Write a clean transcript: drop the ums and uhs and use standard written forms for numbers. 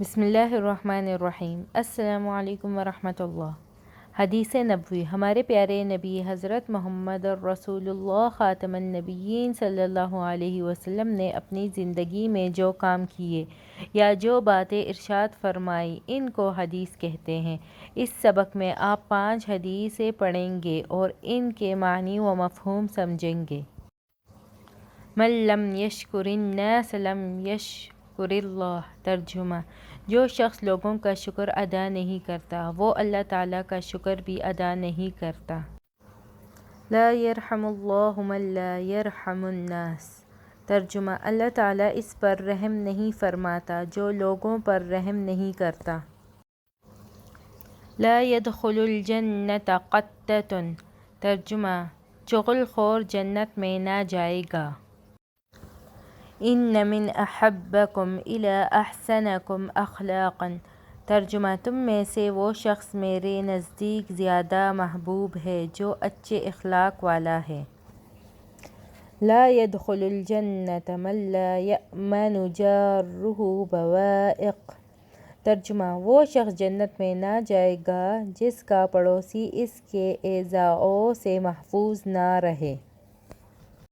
بسم اللہ الرحمن الرحیم۔ السلام علیکم ورحمۃ اللہ۔ حدیث نبوی۔ ہمارے پیارے نبی حضرت محمد الرسول اللہ خاتم النبیین صلی اللہ علیہ وسلم نے اپنی زندگی میں جو کام کیے یا جو باتیں ارشاد فرمائی ان کو حدیث کہتے ہیں۔ اس سبق میں آپ 5 حدیثیں پڑھیں گے اور ان کے معنی و مفہوم سمجھیں گے۔ من لم یشکر الناس لم یشکر اللہ۔ ترجمہ: جو شخص لوگوں کا شکر ادا نہیں کرتا وہ اللہ تعالیٰ کا شکر بھی ادا نہیں کرتا۔ لا یرحم اللہ من لا یرحم الناس۔ ترجمہ: اللہ تعالیٰ اس پر رحم نہیں فرماتا جو لوگوں پر رحم نہیں کرتا۔ لا يدخل الجنة قطۃ۔ ترجمہ: چغل خور جنت میں نہ جائے گا۔ ان من احبکم الی احسنکم اخلاقا۔ ترجمہ: تم میں سے وہ شخص میرے نزدیک زیادہ محبوب ہے جو اچھے اخلاق والا ہے۔ لا يدخل الجنة من لا يأمن جارہ بوائق۔ ترجمہ: وہ شخص جنت میں نہ جائے گا جس کا پڑوسی اس کے ایذاؤں سے محفوظ نہ رہے۔